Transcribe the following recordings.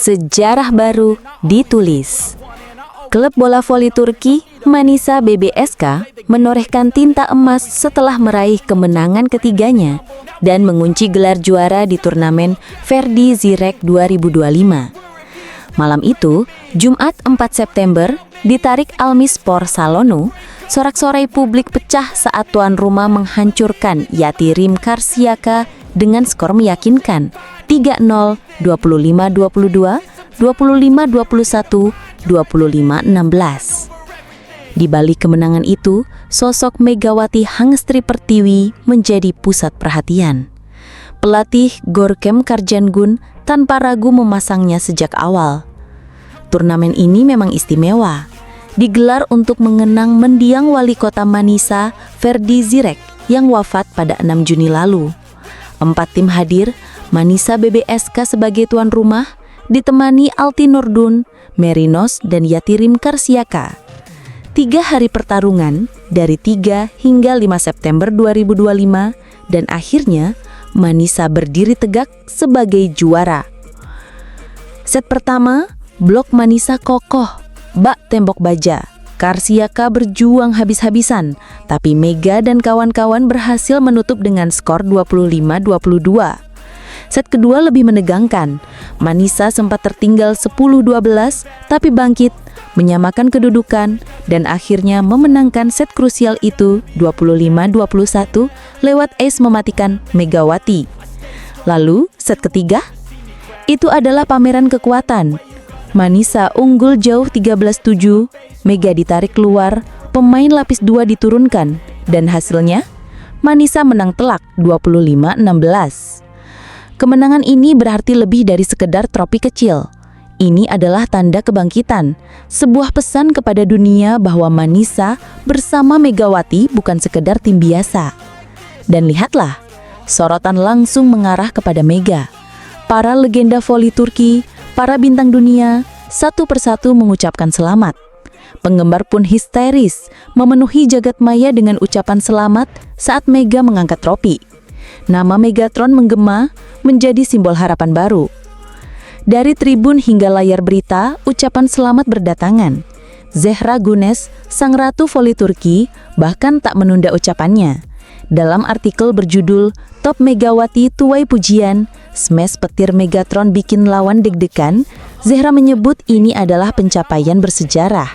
sejarah baru ditulis. Klub bola voli Turki, Manisa BBSK, menorehkan tinta emas setelah meraih kemenangan ketiganya dan mengunci gelar juara di turnamen Ferdi Zirek 2025. Malam itu, Jumat 4 September, ditarik Almispor Salonu, sorak-sorai publik pecah saat tuan rumah menghancurkan Yatirim Karşıyaka dengan skor meyakinkan 3-0, 25-22, 25-21, 25-16. Di balik kemenangan itu, sosok Megawati Hangestri Pertiwi menjadi pusat perhatian. Pelatih Gorkem Karjangun tanpa ragu memasangnya sejak awal. Turnamen ini memang istimewa, digelar untuk mengenang mendiang wali kota Manisa, Ferdi Zirek, yang wafat pada 6 Juni lalu. 4 tim hadir, Manisa BBSK sebagai tuan rumah, ditemani Alti Nurdun, Merinos, dan Yatirim Karşıyaka. 3 hari pertarungan dari 3 hingga 5 September 2025 dan akhirnya Manisa berdiri tegak sebagai juara. Set pertama, blok Manisa kokoh, bak tembok baja. Karşıyaka berjuang habis-habisan, tapi Mega dan kawan-kawan berhasil menutup dengan skor 25-22. Set kedua lebih menegangkan. Manisa sempat tertinggal 10-12, tapi bangkit, menyamakan kedudukan, dan akhirnya memenangkan set krusial itu 25-21 lewat ace mematikan Megawati. Lalu, set ketiga? Itu adalah pameran kekuatan. Manisa unggul jauh 13-7, Mega ditarik keluar, pemain lapis 2 diturunkan, dan hasilnya, Manisa menang telak 25-16. Kemenangan ini berarti lebih dari sekedar trofi kecil. Ini adalah tanda kebangkitan, sebuah pesan kepada dunia bahwa Manisa bersama Megawati bukan sekedar tim biasa. Dan lihatlah, sorotan langsung mengarah kepada Mega. Para legenda voli Turki, para bintang dunia, satu persatu mengucapkan selamat. Penggemar pun histeris, memenuhi jagat maya dengan ucapan selamat saat Mega mengangkat trofi. Nama Megatron menggema, menjadi simbol harapan baru. Dari tribun hingga layar berita, ucapan selamat berdatangan. Zehra Güneş, sang ratu voli Turki, bahkan tak menunda ucapannya. Dalam artikel berjudul Top Megawati Tuai Pujian, smash petir Megatron bikin lawan deg-degan, Zehra menyebut ini adalah pencapaian bersejarah.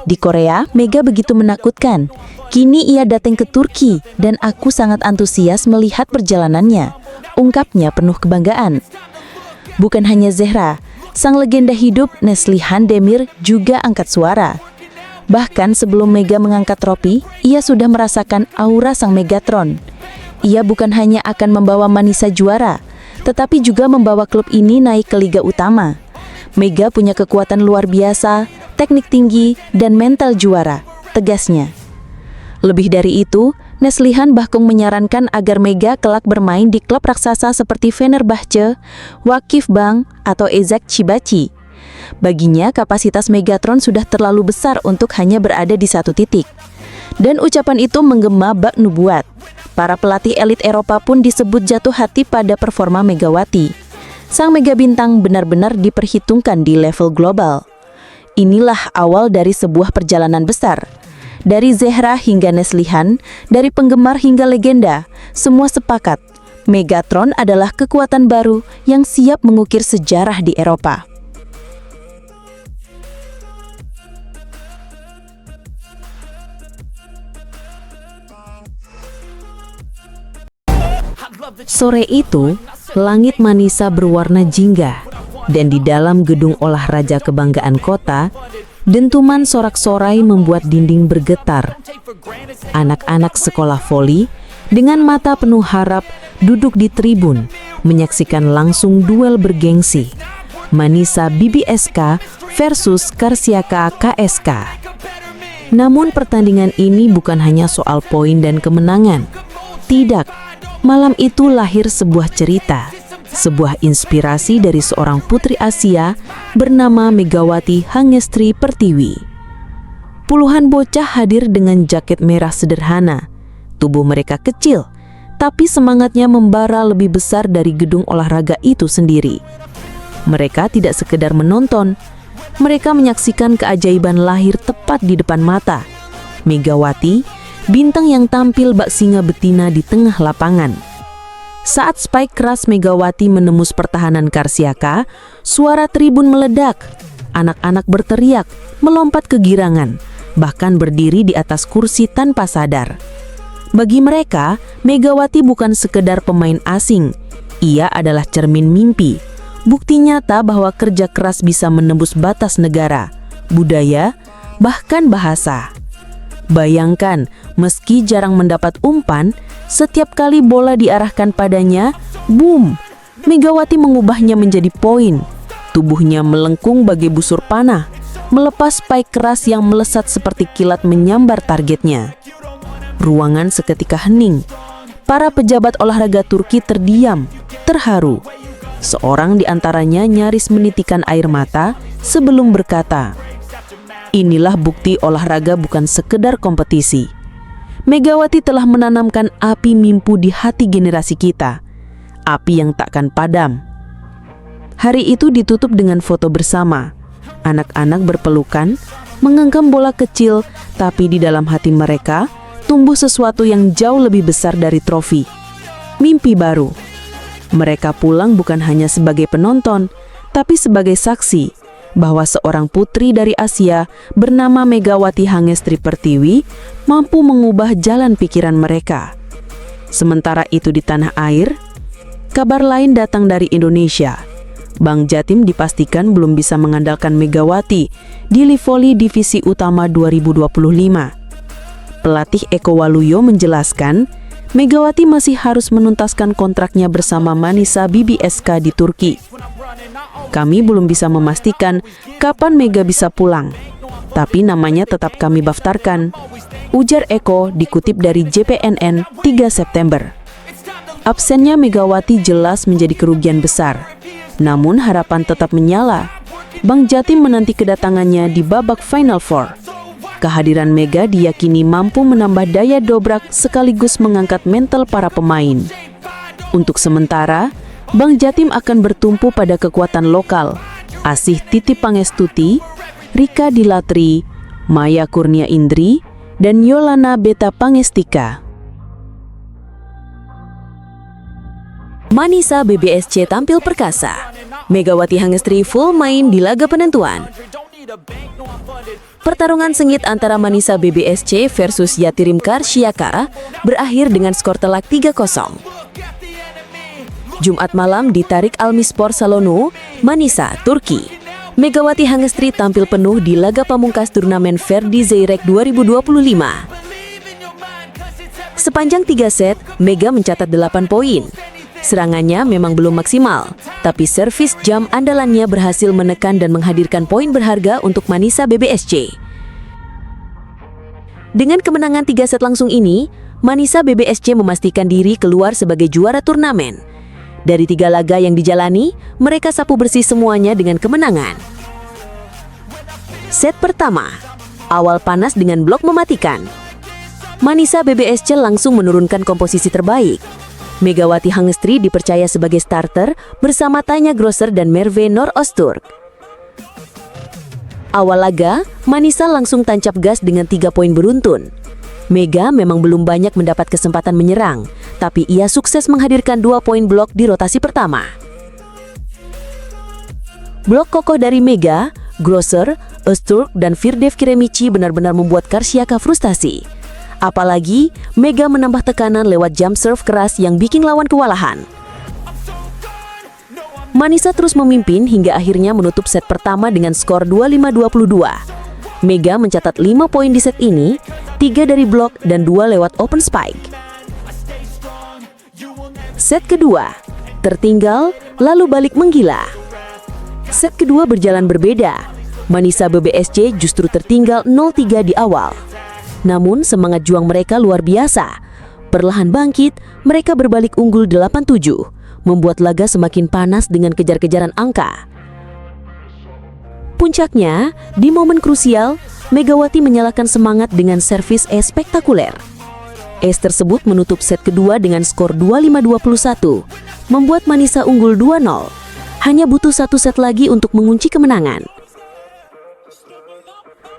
Di Korea, Mega begitu menakutkan. Kini ia datang ke Turki dan aku sangat antusias melihat perjalanannya, ungkapnya penuh kebanggaan. Bukan hanya Zehra, sang legenda hidup Neslihan Demir juga angkat suara. Bahkan sebelum Mega mengangkat trofi, ia sudah merasakan aura sang Megatron. Ia bukan hanya akan membawa Manisa juara, tetapi juga membawa klub ini naik ke Liga Utama. Mega punya kekuatan luar biasa, teknik tinggi, dan mental juara, tegasnya. Lebih dari itu, Neslihan bahkan menyarankan agar Mega kelak bermain di klub raksasa seperti Fenerbahce, Vakif Bank, atau Ezak Cibaci. Baginya, kapasitas Megatron sudah terlalu besar untuk hanya berada di satu titik. Dan ucapan itu menggema bak nubuat. Para pelatih elit Eropa pun disebut jatuh hati pada performa Megawati. Sang Mega Bintang benar-benar diperhitungkan di level global. Inilah awal dari sebuah perjalanan besar. Dari Zehra hingga Neslihan, dari penggemar hingga legenda, semua sepakat, Megatron adalah kekuatan baru yang siap mengukir sejarah di Eropa. Sore itu, langit Manisa berwarna jingga, dan di dalam gedung olahraga kebanggaan kota, dentuman sorak-sorai membuat dinding bergetar. Anak-anak sekolah voli dengan mata penuh harap duduk di tribun, menyaksikan langsung duel bergengsi. Manisa BBSK versus Karşıyaka KSK. Namun pertandingan ini bukan hanya soal poin dan kemenangan. Tidak, malam itu lahir sebuah cerita. Sebuah inspirasi dari seorang putri Asia bernama Megawati Hangestri Pertiwi. Puluhan bocah hadir dengan jaket merah sederhana. Tubuh mereka kecil, tapi semangatnya membara lebih besar dari gedung olahraga itu sendiri. Mereka tidak sekedar menonton, mereka menyaksikan keajaiban lahir tepat di depan mata. Megawati, bintang yang tampil bak singa betina di tengah lapangan. Saat spike keras Megawati menembus pertahanan Karsiaka, suara tribun meledak. Anak-anak berteriak, melompat kegirangan, bahkan berdiri di atas kursi tanpa sadar. Bagi mereka, Megawati bukan sekedar pemain asing. Ia adalah cermin mimpi. Bukti nyata bahwa kerja keras bisa menembus batas negara, budaya, bahkan bahasa. Bayangkan, meski jarang mendapat umpan, setiap kali bola diarahkan padanya, boom, Megawati mengubahnya menjadi poin. Tubuhnya melengkung bagai busur panah, melepas spike keras yang melesat seperti kilat menyambar targetnya. Ruangan seketika hening. Para pejabat olahraga Turki terdiam, terharu. Seorang di antaranya nyaris menitikan air mata sebelum berkata, "Inilah bukti olahraga bukan sekedar kompetisi." Megawati telah menanamkan api mimpi di hati generasi kita, api yang takkan padam. Hari itu ditutup dengan foto bersama. Anak-anak berpelukan, menggenggam bola kecil, tapi di dalam hati mereka tumbuh sesuatu yang jauh lebih besar dari trofi. Mimpi baru. Mereka pulang bukan hanya sebagai penonton, tapi sebagai saksi bahwa seorang putri dari Asia bernama Megawati Hangestri Pertiwi mampu mengubah jalan pikiran mereka. Sementara itu di tanah air, kabar lain datang dari Indonesia. Bank Jatim dipastikan belum bisa mengandalkan Megawati di Live Volley Divisi Utama 2025. Pelatih Eko Waluyo menjelaskan, Megawati masih harus menuntaskan kontraknya bersama Manisa BBSK di Turki. Kami belum bisa memastikan kapan Mega bisa pulang, tapi namanya tetap kami daftarkan, ujar Eko dikutip dari JPNN 3 September. Absennya Megawati jelas menjadi kerugian besar, namun harapan tetap menyala. Bank Jatim menanti kedatangannya di babak Final Four. Kehadiran Mega diyakini mampu menambah daya dobrak sekaligus mengangkat mental para pemain. Untuk sementara, Bank Jatim akan bertumpu pada kekuatan lokal. Asih Titi Pangestuti, Rika Dilatri, Maya Kurnia Indri, dan Yolana Beta Pangestika. Manisa BBSC tampil perkasa. Megawati Hangestri full main di laga penentuan. Pertarungan sengit antara Manisa BBSC versus Yatirim Karsiaka berakhir dengan skor telak 3-0. Jumat malam di Tarik Almispor Salonu, Manisa, Turki. Megawati Hangestri tampil penuh di laga pamungkas turnamen Ferdi Zeyrek 2025. Sepanjang 3 set, Mega mencatat 8 poin. Serangannya memang belum maksimal, tapi servis jam andalannya berhasil menekan dan menghadirkan poin berharga untuk Manisa BBSC. Dengan kemenangan 3 set langsung ini, Manisa BBSC memastikan diri keluar sebagai juara turnamen. Dari 3 laga yang dijalani, mereka sapu bersih semuanya dengan kemenangan. Set pertama, awal panas dengan blok mematikan. Manisa BBSC langsung menurunkan komposisi terbaik. Megawati Hangestri dipercaya sebagai starter bersama Tanya Grosser dan Merve Nur Öztürk. Awal laga, Manisa langsung tancap gas dengan 3 poin beruntun. Mega memang belum banyak mendapat kesempatan menyerang, tapi ia sukses menghadirkan 2 poin blok di rotasi pertama. Blok kokoh dari Mega, Grosser, Öztürk, dan Firdev Kiremici benar-benar membuat Karsiaka frustasi. Apalagi, Mega menambah tekanan lewat jump serve keras yang bikin lawan kewalahan. Manisa terus memimpin hingga akhirnya menutup set pertama dengan skor 25-22. Mega mencatat 5 poin di set ini, 3 dari blok dan 2 lewat open spike. Set kedua, tertinggal lalu balik menggila. Set kedua berjalan berbeda. Manisa BBSC justru tertinggal 0-3 di awal. Namun semangat juang mereka luar biasa. Perlahan bangkit, mereka berbalik unggul 8-7, membuat laga semakin panas dengan kejar-kejaran angka. Puncaknya, di momen krusial, Megawati menyalakan semangat dengan servis spektakuler. Ace tersebut menutup set kedua dengan skor 25-21, membuat Manisa unggul 2-0. hanya butuh satu set lagi untuk mengunci kemenangan.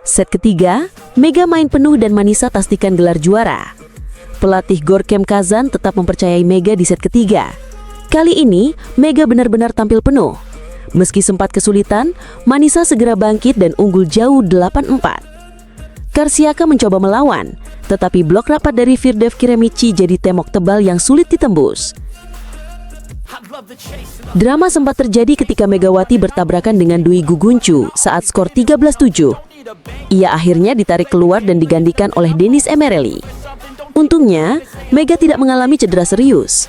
Set ketiga, Mega main penuh dan Manisa pastikan gelar juara. Pelatih Gorkem Kazan tetap mempercayai Mega di set ketiga. Kali ini, Mega benar-benar tampil penuh. Meski sempat kesulitan, Manisa segera bangkit dan unggul jauh 8-4. Karsiaka mencoba melawan, tetapi blok rapat dari Firdev Kiremichi jadi tembok tebal yang sulit ditembus. Drama sempat terjadi ketika Megawati bertabrakan dengan Dwi Guguncu saat skor 13-7. Ia akhirnya ditarik keluar dan digantikan oleh Dennis Emerelli. Untungnya, Mega tidak mengalami cedera serius.